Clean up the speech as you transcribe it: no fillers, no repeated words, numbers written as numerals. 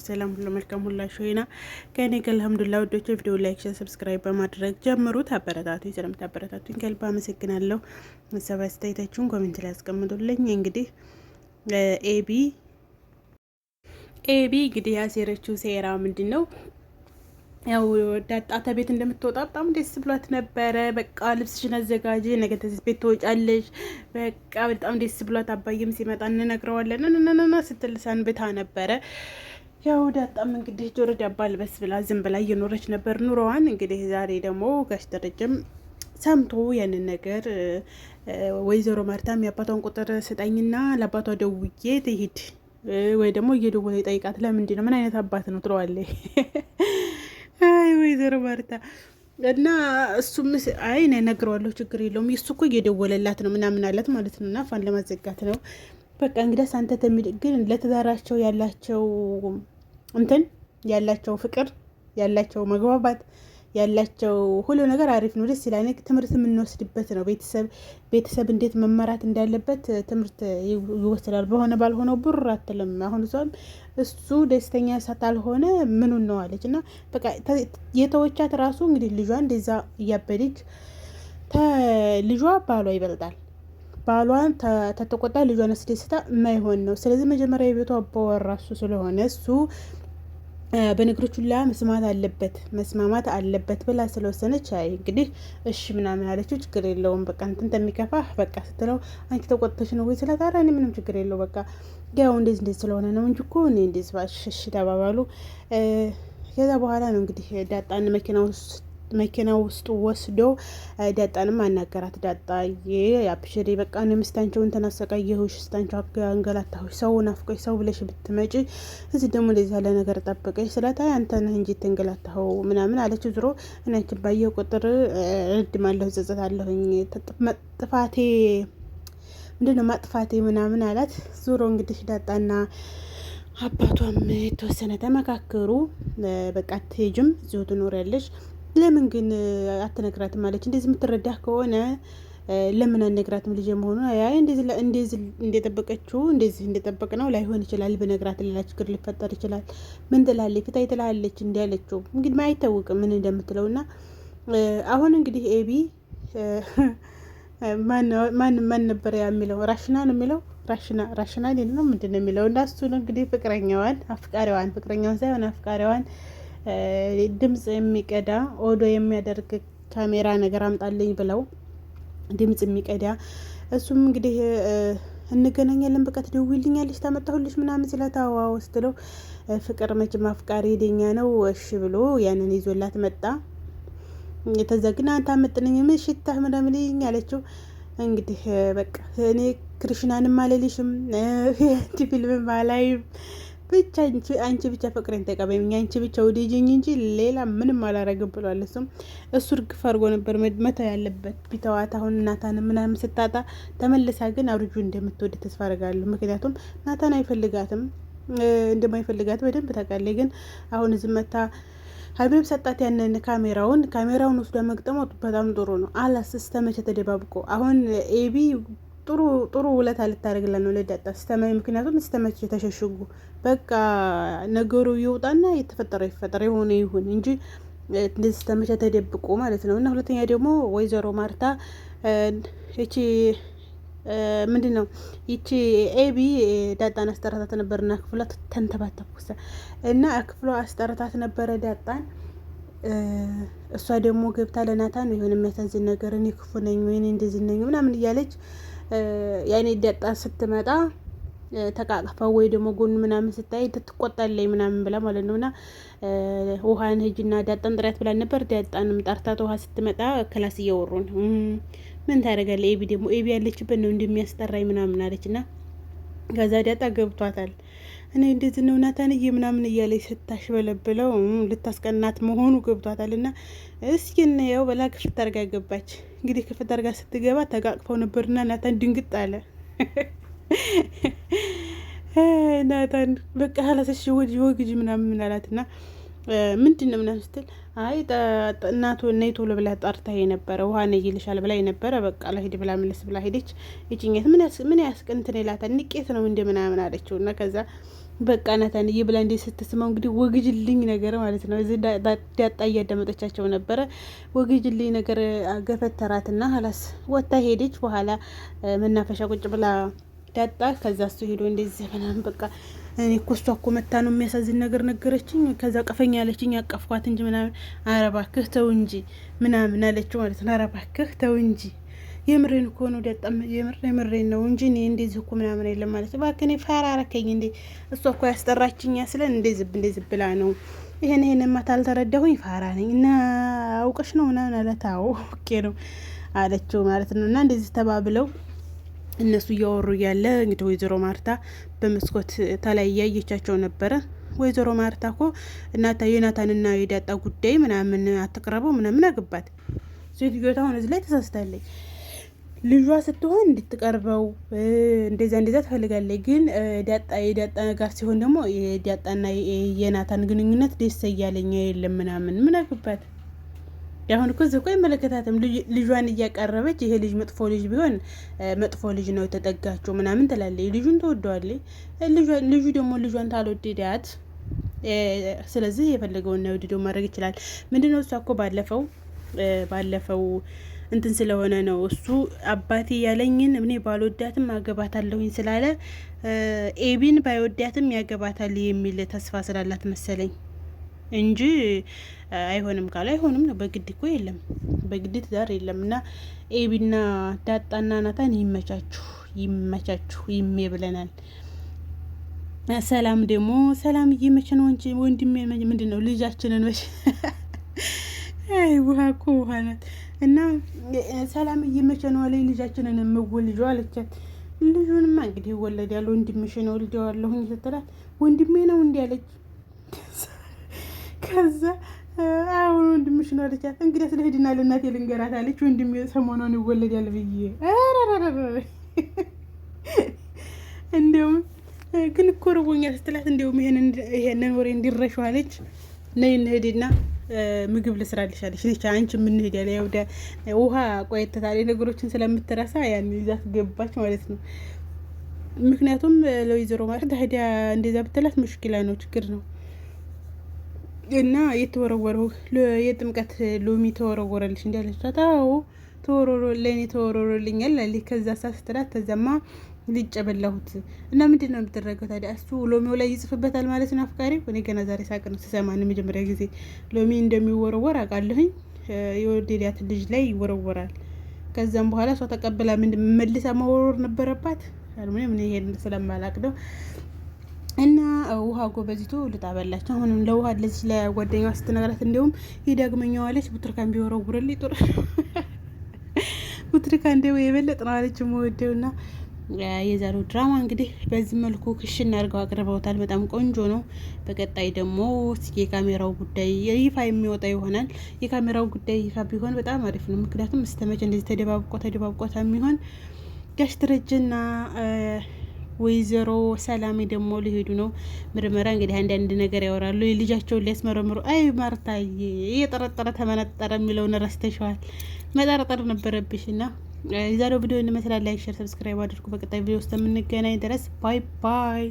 ሰላም ሁሉ መልካም ሁላችሁ ሆይና ከኔ ጋር አልሐምዱሊላህ። ወዶቼ ቪዲዮ ላይክ፣ ሼር፣ ሰብስክራይብ በማድረግ ጀምሩት። አበረታቱኝ። ስለምታበረታቱኝ ከልብ አመሰግናለሁ። ሀሳብ አስተያየታችሁን ኮሜንት ላይ አስቀምጡልኝ። እንግዲህ ኤቢ እንግዲህ ያሴረችው ሴራ ምንድን ነው? ያው ዳጣ ተቤት እንደምትወጣ በጣም ደስ ብሏት ነበረ። በቃ ልብስሽን አዘጋጂ፣ ነገ ተዚህ ቤት ትወጫለሽ። በቃ በጣም ደስ ብሏት አባዬም ሲመጣ እንነግረዋለን እንነና ስትል ሰንብታ ነበረ። ያው ዳጣም እንግዲህ ጆሮ ዳባ ልበስ ብላ ዝም ብላ እየኖረች ነበር ኑሮዋን። እንግዲህ ዛሬ ደግሞ ጋሽ ደረጀም ሰምቶ ያንን ነገር ወይዘሮ ማርታም የአባቷን ቁጥር ስጠኝና ለአባቷ ደውዬ ትሂድ ወይ ደግሞ እየደወለ ይጠይቃት። ለምንድን ነው ምን አይነት አባት ነው ትለዋለች። አይ ወይዘሮ ማርታ እና እሱም አይ እኔ እነግረዋለሁ ችግር የለውም እሱ እኮ እየደወለላት ነው ምናምን አላት ማለት ነው። እና ፋን ለማዘጋት ነው በቃ እንግዲህ አንተ ግን ለትዳራቸው ያላቸው እንትን ያላቸው ፍቅር ያላቸው መግባባት ያላቸው ሁሉ ነገር አሪፍ ነው፣ ደስ ይላል። ትምህርት የምንወስድበት ነው። ቤተሰብ እንዴት መመራት እንዳለበት ትምህርት ይወስዳል። በሆነ ባልሆነው ብር አትልም። አሁን እሱ ደስተኛ ሳታልሆነ ምኑን ነው አለች። እና በቃ የተወቻት ራሱ እንግዲህ ልጇ እንደዛ እያበደች ልጇ ባሏ ይበልጣል። ባሏን ተተቆጣ ልጇን አስደስታ የማይሆን ነው። ስለዚህ መጀመሪያ የቤቷ አባወራ እሱ ስለሆነ እሱ በነገሮች ሁላ መስማት አለበት መስማማት አለበት ብላ ስለወሰነች አይ እንግዲህ እሺ ምናምን አለችው። ችግር የለውም በቃ እንትን ተሚከፋ በቃ ስትለው አንቺ ተቆጥተሽ ነው ወይ ስለታራ እኔ ምንም ችግር የለው በቃ ያው እንደዚህ ስለሆነ ነው እንጂ እኮ እኔ እንደዚህ ባሽሽ ተባባሉ። ከዛ በኋላ ነው እንግዲህ ዳጣን መኪና ውስጥ ወስዶ ዳጣንም አናገራት። ዳጣዬ አብሽሪ በቃ እኔ ምስታንቸው እንትን አሰቃየሁሽ፣ ስታንቸው አንገላታሁሽ፣ ሰው ናፍቆሽ ሰው ብለሽ ብትመጪ እዚህ ደግሞ እንደዚህ ያለ ነገር ጠብቀሽ ስለታይ አንተ ነህ እንጂ ትንገላታኸው ምናምን አለች። ዞሮ እኔ አንቺን ባየሁ ቁጥር እድማለሁ፣ ጸጸታለሁኝ፣ ጥፋቴ ምንድነው ማጥፋቴ ምናምን አላት። ዞሮ እንግዲህ ዳጣና አባቷም የተወሰነ ተመካከሩ። በቃ አትሄጂም እዚሁ ትኖሪያለሽ፣ ለምን ግን አትነግራትም አለች። እንደዚህ የምትረዳህ ከሆነ ለምን አትነግራትም ልጅ መሆኑ? አይ እንደዚህ እንደጠበቀችው እንደዚህ እንደጠበቅ ነው ላይሆን ይችላል። በነግራት ሌላ ችግር ሊፈጠር ይችላል። ምን ትላለች? ፍታይ ትላለች እንዲያለችው እንግዲህ አይታወቅም ምን እንደምትለውና አሁን እንግዲህ ኤቢ ማን ነበር የሚለው? ራሽና ነው የሚለው ራሽና ነው ምንድን ነው የሚለው? እና እሱን እንግዲህ ፍቅረኛዋን ሳይሆን አፍቃሪዋን ድምጽ የሚቀዳ ኦዶ የሚያደርግ ካሜራ ነገር አምጣልኝ ብለው ድምጽ የሚቀዳ እሱም እንግዲህ እንገናኛለን በቃ ትደውይልኛለሽ ታመጣሁልሽ ምናምን ስለታዋው ስትለው ፍቅር መቼም አፍቃሪ ደኛ ነው እሺ ብሎ ያንን ይዞላት መጣ። የተዘግና አንተ አመጥነኝ ምሽታ ምናምን ያለችው እንግዲህ በቃ እኔ ክርሽናንም አለልሽም ፊልም አላይም ብቻ አንቺ ብቻ ፍቅሬን ተቀበይኝ፣ አንቺ ብቻ ወዲጅኝ እንጂ ሌላ ምንም አላረግም ብሏል። እሱ እርግፍ አድርጎ ነበር መተው ያለበት ቢተዋት። አሁን ናታን ምናምን ስታጣ ተመልሳ ግን አብርጁ እንደምትወድ ተስፋ አደርጋለሁ። ምክንያቱም ናታን አይፈልጋትም፣ እንደማይፈልጋት በደንብ ታውቃለች። ግን አሁን ዝመታ ሀቢብ ሰጣት ያንን ካሜራውን ወስዶ መግጠሙ በጣም ጥሩ ነው። አላስ ስተመቼ ተደባብቆ አሁን ኤቢ ጥሩ ውለታ ልታደርግላት ነው ለዳጣ ስተመኝ። ምክንያቱም ስተመች የተሸሽጉ በቃ ነገሩ ይውጣና የተፈጠረ ይፈጠር የሆነ ይሁን እንጂ እንደዚህ ስተመች ተደብቆ ማለት ነው። እና ሁለተኛ ደግሞ ወይዘሮ ማርታ እቺ ምንድን ነው ይቺ ኤቢ ዳጣን አስጠራታት ነበርና ክፍሏ ተንተባተኩሳ እና ክፍሏ አስጠራታት ነበረ ዳጣን። እሷ ደግሞ ገብታ ለናታን የሆነ የሚያሳዝን ነገር እኔ ክፉ ነኝ ወይ እንደዚህ ነኝ ምናምን እያለች ያኔ ዳጣ ስትመጣ ተቃቅፈው ወይ ደግሞ ጎን ምናምን ስታይ ትቆጣለች ምናምን ብላ ማለት ነውና ውሃን ሂጂና ዳጣን ጥሪያት ብላ ነበር። ዳጣንም ጠርታት ውሃ ስትመጣ ክላስ እያወሩ ነው። ምን ታደርጋለህ? ኤቢ ደግሞ ኤቢ ያለችበት ነው እንደሚያስጠራኝ ምናምን አለችና ከዛ ዳጣ ገብቷታል። እኔ እንደዚህ ነው ናታንዬ ምናምን እያለች ስታሽበለብለው ልታስቀናት መሆኑ ገብቷታል። እና እስኪ እንየው በላ ክፍት አድርጋ ገባች። እንግዲህ ክፍት አድርጋ ስትገባ ተቃቅፈው ነበርና ናታን ድንግጥ አለ። ናታን በቃ ሀላሰሽ ወግጅ ምናምን አላትና ምንድን ነው ምናምን ስትል አይ እናቱ ነይ ቶሎ ብላ ጠርታ የነበረ ውሃ ነይ ይልሻል ብላ የነበረ በቃ ለሄድ ብላ መልስ ብላ ሄደች። ይችኛት ምን ያስቀንትን ይላታል። ንቄት ነው እንደ ምናምን አለችው እና ከዛ በቃ ናታንዬ ብላ እንዴ ስትስማው እንግዲህ ወግጅልኝ ነገር ማለት ነው። እዚህ ዳጣ እያዳመጠቻቸው ነበረ። ወግጅልኝ ነገር ገፈተራትና ሀላስ ወታ ሄደች። በኋላ መናፈሻ ቁጭ ብላ ዳጣ ከዛ እሱ ሄዶ እንደዚህ ምናምን በቃ እኔ እኮ እሷ እኮ መታ ነው የሚያሳዝን ነገር ነገረችኝ። ከዛ ቀፈኛ ያለችኝ ያቀፍኳት እንጂ ምናምን ኧረ እባክህ ተው እንጂ ምናምን አለችው ማለት ነው። ኧረ እባክህ ተው እንጂ የምሬን እኮ ነው ዳጣም የምሬን ነው እንጂ እኔ እንደዚህ እኮ ምናምን የለም ማለት እባክህ እኔ ፋራ አረከኝ እንዴ እሷ እኮ ያስጠራችኝ ስለን እንደዚህ ብላ ነው ይሄን ማታ አልተረዳሁኝ ፋራ ነኝ እና አውቀሽ ነው ምናምን አለት። አዎ ኦኬ ነው አለችው ማለት ነው። እና እንደዚህ ተባብለው እነሱ እያወሩ እያለ እንግዲህ ወይዘሮ ማርታ በመስኮት ተላይ እያየቻቸው ነበረ። ወይዘሮ ማርታ እኮ የናታንና የዳጣ ጉዳይ ምናምን አትቅረበው ምናምን አገባት። ሴትዮዋ አሁን እዚህ ላይ ተሳስታለች። ልጇ ስትሆን እንድትቀርበው እንደዛ ትፈልጋለች። ግን የዳጣ ጋር ሲሆን ደግሞ የዳጣና የናታን ግንኙነት ደስ እያለኝ የለም ምናምን ምን አገባት። አሁን እኮ እዚህ እኮ አይመለከታትም። ልጇን እያቀረበች ይሄ ልጅ መጥፎ ልጅ ቢሆን መጥፎ ልጅ ነው የተጠጋችው ምናምን ትላለች። ልጁን ተወደዋለች። ልጁ ደግሞ ልጇን ታልወደዳት ስለዚህ የፈለገውን ነው ወድዶ ማድረግ ይችላል። ምንድነው እሷ እኮ ባለፈው እንትን ስለሆነ ነው እሱ አባቴ ያለኝን እኔ ባልወዳትም አገባታለሁኝ ስላለ ኤቢን ባይወዳትም ያገባታል የሚል ተስፋ ስላላት መሰለኝ እንጂ አይሆንም ካለ አይሆንም ነው። በግድ እኮ የለም፣ በግድ ትዳር የለም። እና ኤቢና ዳጣና ናታን ይመቻችሁ ይሜ ብለናል። ሰላም ደግሞ ሰላም እየመቸ ነው እንጂ ወንድሜ ምንድን ነው ልጃችንን መች አይ ውሃ እኮ ውሃ ናት። እና ሰላም እየመቸ ነው አለኝ ልጃችንን የምወልጀው አለቻት። ልጁንማ እንግዲህ ይወለዳል ወንድምሽ ነው ልደዋለሁኝ ስትላት ወንድሜ ነው እንዲህ አለች። ከዛ አሁን ወንድምሽ ነው አለቻት። እንግዲህ ስለሄድና ለእናቴ ልንገራት አለች። ወንድሜ ሰሞኑን ይወለዳል ብዬ እንደውም ግን እኮ ርቦኛል ስትላት እንደውም ይሄንን ወሬ እንዲረሻው አለች። ነይ እንሂድና ምግብ ልስራልሽ አለች። ልጅ አንቺ ምን ሄድ ያለ ያውዳ ውሃ ቆይተታል ነገሮችን ስለምትረሳ ያን ይዛት ገባች ማለት ነው። ምክንያቱም ለወይዘሮ ማለት ሄዳ እንደዛ ብትላት ሙሽኪላ ነው፣ ችግር ነው። እና የተወረወረው የጥምቀት ሎሚ ተወረወረልሽ እንዳለች ታው ለኔ ተወረወረልኛል አለች። ከዛ ስትላት ተዘማ ሊጨበላሁት እና ምንድን ነው የምትደረገው ታዲያ? እሱ ሎሚው ላይ ይጽፍበታል ማለት ነው አፍቃሪው። እኔ ገና ዛሬ ሳቅ ነው ስሰማን መጀመሪያ ጊዜ ሎሚ እንደሚወረወር አውቃለሁኝ። የወደዳት ልጅ ላይ ይወረወራል። ከዛም በኋላ እሷ ተቀብላ መልሳ መወርወር ነበረባት። አልሙኒየም ምን ይሄን ስለማላቅ ነው። እና ውሃ ጎበዚቱ ልጣበላቸው። አሁንም ለውሃ ለዚህ ለጓደኛዋ ስትነግራት እንደውም ይዳግመኛው አለች ቡትርካን ቢወረውርልኝ ጥሩ ቡትርካን እንደው የበለጠ ነው አለች የምወደውና የዛሬው ድራማ እንግዲህ በዚህ መልኩ ክሽን አድርገው አቅርበውታል። በጣም ቆንጆ ነው። በቀጣይ ደግሞ የካሜራው ጉዳይ ይፋ የሚወጣ ይሆናል። የካሜራው ጉዳይ ይፋ ቢሆን በጣም አሪፍ ነው። ምክንያቱም እስተመቼ እንደዚህ ተደባብቆታ የሚሆን ጋሽ ደረጀና ወይዘሮ ሰላሜ ደግሞ ሊሄዱ ነው ምርመራ። እንግዲህ አንዳንድ ነገር ያወራሉ። ልጃቸውን ሊያስመረምሩ። አይ ማርታዬ እየጠረጠረ ተመነጠረ የሚለውን ረስተሽዋል። መጠርጠር ነበረብሽና የዛሬው ቪዲዮ እንመስላለን። ላይክ፣ ሼር፣ ሰብስክራይብ አድርጉ። በቀጣይ ቪዲዮ ውስጥ የምንገናኝ ድረስ ባይ ባይ።